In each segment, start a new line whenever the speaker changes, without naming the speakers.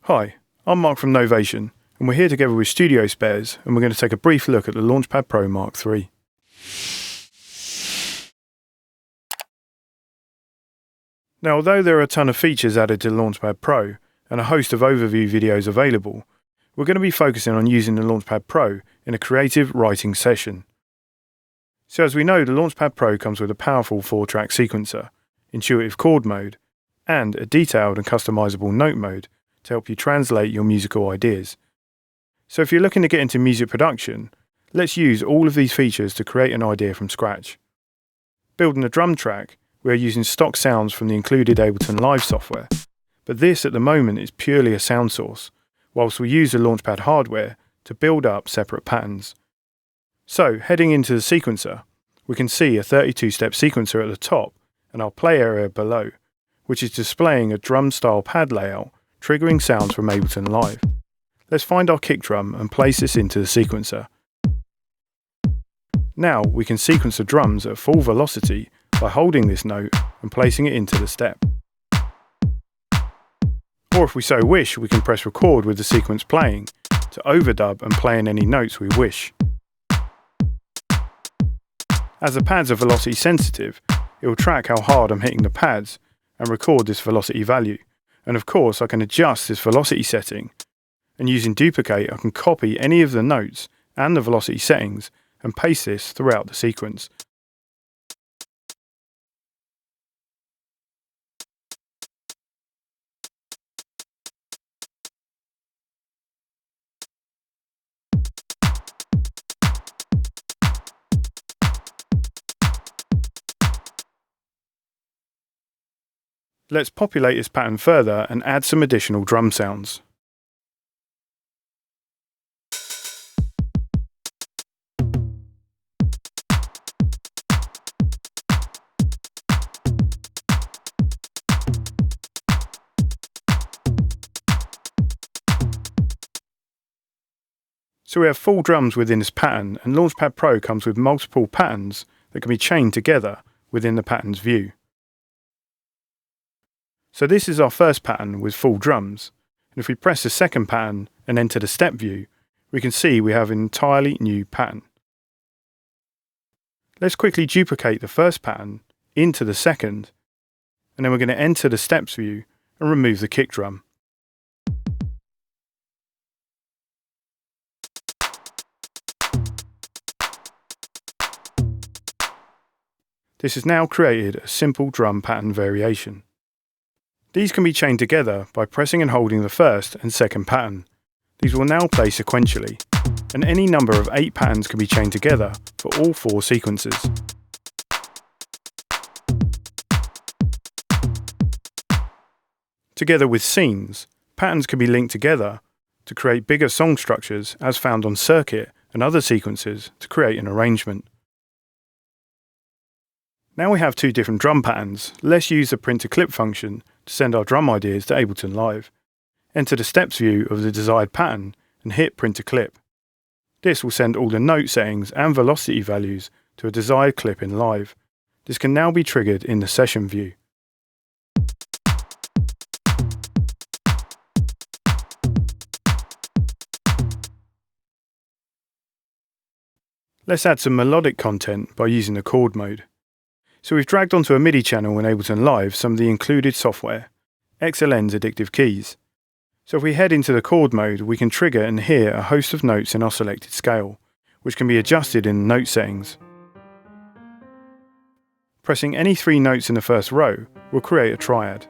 Hi, I'm Mark from Novation, and we're here together with Studiospares, and we're going to take a brief look at the Launchpad Pro MK3. Now, although there are a ton of features added to the Launchpad Pro, and a host of overview videos available, we're going to be focusing on using the Launchpad Pro in a creative writing session. So as we know, the Launchpad Pro comes with a powerful 4-track sequencer, intuitive chord mode, and a detailed and customizable note mode to help you translate your musical ideas. So if you're looking to get into music production, let's use all of these features to create an idea from scratch. Building a drum track, we are using stock sounds from the included Ableton Live software, but this at the moment is purely a sound source, whilst we use the Launchpad hardware to build up separate patterns. So heading into the sequencer, we can see a 32-step sequencer at the top and our play area below, which is displaying a drum-style pad layout triggering sounds from Ableton Live. Let's find our kick drum and place this into the sequencer. Now we can sequence the drums at full velocity by holding this note and placing it into the step. Or if we so wish, we can press record with the sequence playing to overdub and play in any notes we wish. As the pads are velocity sensitive, it will track how hard I'm hitting the pads and record this velocity value. And of course I can adjust this velocity setting, and using duplicate I can copy any of the notes and the velocity settings and paste this throughout the sequence. Let's populate this pattern further and add some additional drum sounds. So we have full drums within this pattern, and Launchpad Pro comes with multiple patterns that can be chained together within the patterns view. So this is our first pattern with full drums, and if we press the second pattern and enter the step view, we can see we have an entirely new pattern. Let's quickly duplicate the first pattern into the second, and then we're going to enter the steps view and remove the kick drum. This has now created a simple drum pattern variation. These can be chained together by pressing and holding the first and second pattern. These will now play sequentially, and any number of 8 patterns can be chained together for all 4 sequences. Together with scenes, patterns can be linked together to create bigger song structures as found on circuit and other sequences to create an arrangement. Now we have 2 different drum patterns, let's use the print to clip function to send our drum ideas to Ableton Live. Enter the steps view of the desired pattern and hit print to clip. This will send all the note settings and velocity values to a desired clip in Live. This can now be triggered in the session view. Let's add some melodic content by using the Chord Mode. So we've dragged onto a MIDI channel in Ableton Live some of the included software, XLN's addictive keys. So if we head into the Chord Mode, we can trigger and hear a host of notes in our selected scale, which can be adjusted in note settings. Pressing any 3 notes in the first row will create a triad.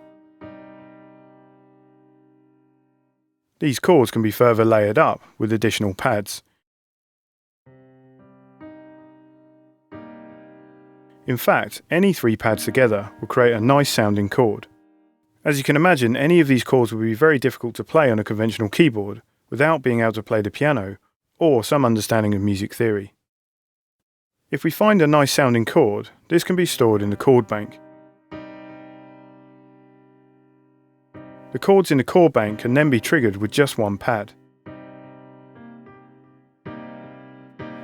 These chords can be further layered up with additional pads. In fact, any 3 pads together will create a nice sounding chord. As you can imagine, any of these chords will be very difficult to play on a conventional keyboard without being able to play the piano or some understanding of music theory. If we find a nice sounding chord, this can be stored in the chord bank. The chords in the chord bank can then be triggered with just 1 pad.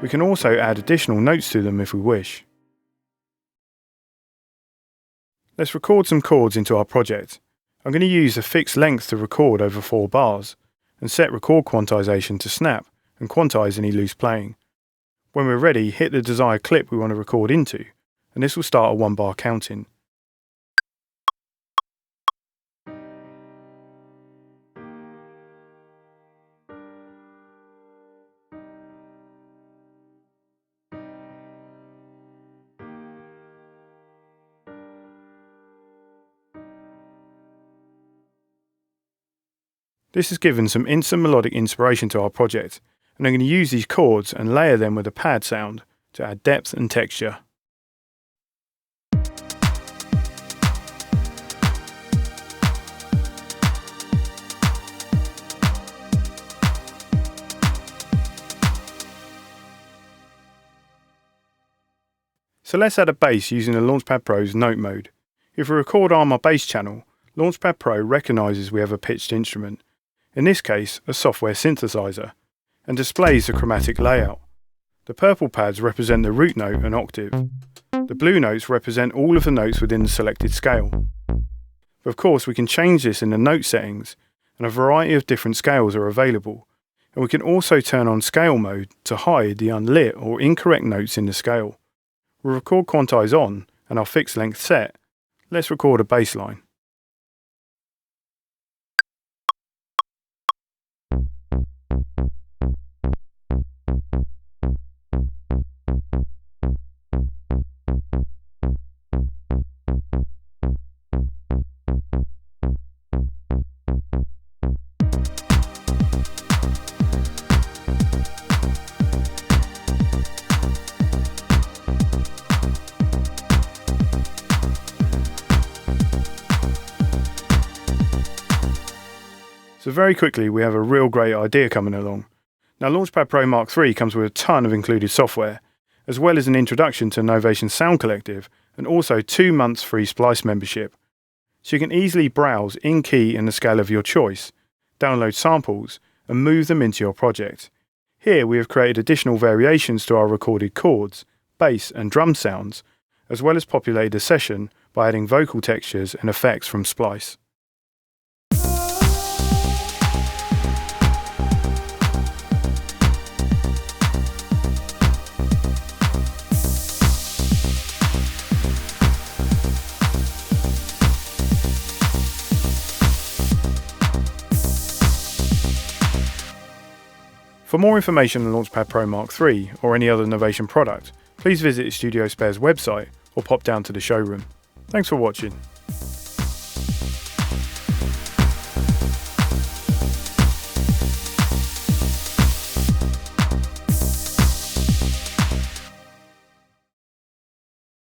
We can also add additional notes to them if we wish. Let's record some chords into our project, I'm going to use a fixed length to record over 4 bars, and set record quantization to snap and quantize any loose playing. When we're ready, hit the desired clip we want to record into, and this will start a 1 bar counting. This has given some instant melodic inspiration to our project, and I'm going to use these chords and layer them with a pad sound to add depth and texture. So let's add a bass using the Launchpad Pro's Note Mode. If we record on our bass channel, Launchpad Pro recognises we have a pitched instrument, in this case a software synthesizer, and displays the chromatic layout. The purple pads represent the root note and octave. The blue notes represent all of the notes within the selected scale. But of course we can change this in the note settings, and a variety of different scales are available, and we can also turn on scale mode to hide the unlit or incorrect notes in the scale. We'll record quantize on and our fixed length set. Let's record a bass line. So very quickly we have a real great idea coming along. Now Launchpad Pro MK3 comes with a ton of included software, as well as an introduction to Novation Sound Collective and also 2 months free Splice membership. So you can easily browse in key and the scale of your choice, download samples and move them into your project. Here we have created additional variations to our recorded chords, bass and drum sounds, as well as populated the session by adding vocal textures and effects from Splice. For more information on Launchpad Pro MK3 or any other Novation product, please visit the Studiospares website or pop down to the showroom. Thanks for watching.